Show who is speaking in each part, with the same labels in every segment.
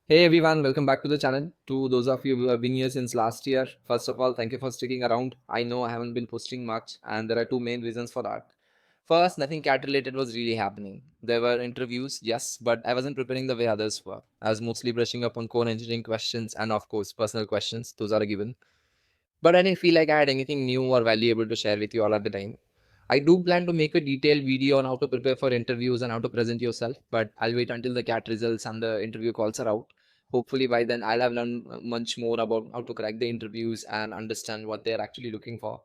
Speaker 1: Hey everyone, welcome back to the channel. To those of you who have been here since last year, first of all, thank you for sticking around. I know I haven't been posting much, and there are two main reasons for that. First, nothing cat related was really happening. There were interviews, yes, but I wasn't preparing the way others were. I was mostly brushing up on core engineering questions and, of course, personal questions. Those are a given. But I didn't feel like I had anything new or valuable to share with you all at the time. I do plan to make a detailed video on how to prepare for interviews and how to present yourself, but I'll wait until the CAT results and the interview calls are out. Hopefully, by then, I'll have learned much more about how to crack the interviews and understand what they're actually looking for.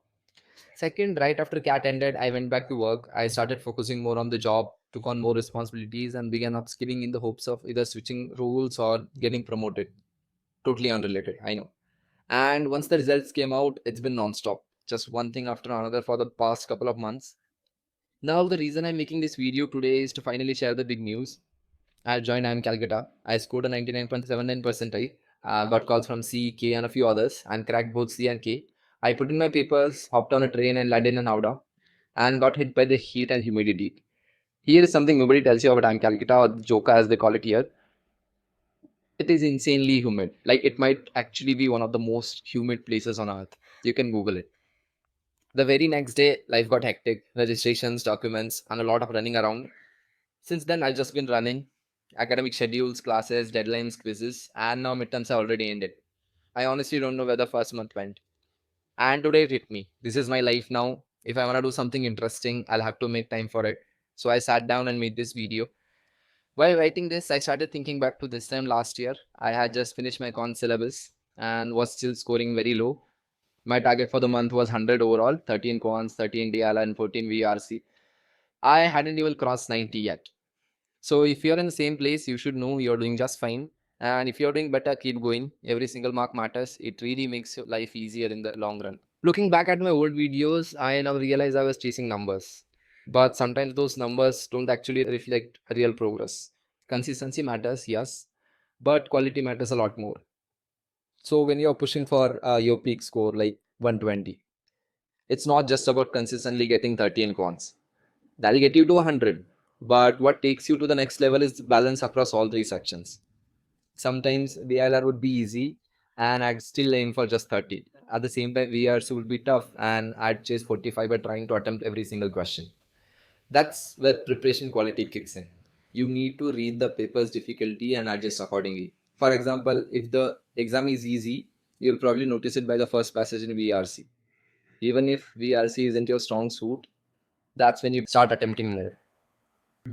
Speaker 1: Second, right after CAT ended, I went back to work. I started focusing more on the job, took on more responsibilities, and began upskilling in the hopes of either switching roles or getting promoted. Totally unrelated, I know. And once the results came out, it's been non-stop. Just one thing after another for the past couple of months. Now, the reason I'm making this video today is to finally share the big news. I joined IIM Calcutta. I scored a 99.79 percentile, got calls from C, K, and a few others, and cracked both C and K. I put in my papers, hopped on a train, and landed in Howrah, and got hit by the heat and humidity. Here is something nobody tells you about IIM Calcutta, or Joka as they call it here. It is insanely humid. Like, it might actually be one of the most humid places on earth. You can Google it. The very next day, life got hectic, registrations, documents, and a lot of running around. Since then, I've just been running academic schedules, classes, deadlines, quizzes, and now midterms have already ended. I honestly don't know where the first month went. And today it hit me. This is my life now. If I want to do something interesting, I'll have to make time for it. So I sat down and made this video. While writing this, I started thinking back to this time last year. I had just finished my con syllabus and was still scoring very low. My target for the month was 100 overall, 13 cons, 13 DL, and 14 VRC. I hadn't even crossed 90 yet. So if you're in the same place, you should know you're doing just fine. And if you're doing better, keep going. Every single mark matters. It really makes your life easier in the long run. Looking back at my old videos, I now realize I was chasing numbers. But sometimes those numbers don't actually reflect real progress. Consistency matters, yes, but quality matters a lot more. So when you're pushing for your peak score like 120, it's not just about consistently getting 30 in quants. That'll get you to 100. But what takes you to the next level is balance across all three sections. Sometimes VLR would be easy and I'd still aim for just 30. At the same time, VRC would be tough and I'd chase 45 by trying to attempt every single question. That's where preparation quality kicks in. You need to read the paper's difficulty and adjust accordingly. For example, if the exam is easy, you'll probably notice it by the first passage in VRC. Even if VRC isn't your strong suit, that's when you start attempting more.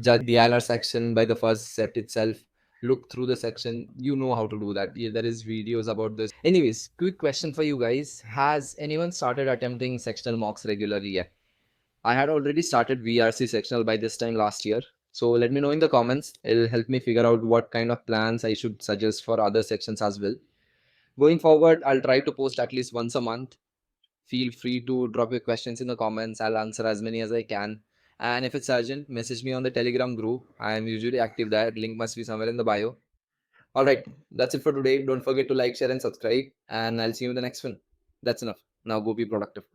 Speaker 1: Judge the ILR section by the first set itself. Look through the section. You know how to do that. Yeah, there is videos about this. Anyways, quick question for you guys. Has anyone started attempting sectional mocks regularly yet? I had already started VRC sectional by this time last year. So let me know in the comments. It'll help me figure out what kind of plans I should suggest for other sections as well. Going forward, I'll try to post at least once a month. Feel free to drop your questions in the comments. I'll answer as many as I can. And if it's urgent, message me on the Telegram group. I am usually active there. Link must be somewhere in the bio. Alright, that's it for today. Don't forget to like, share, and subscribe. And I'll see you in the next one. That's enough. Now go be productive.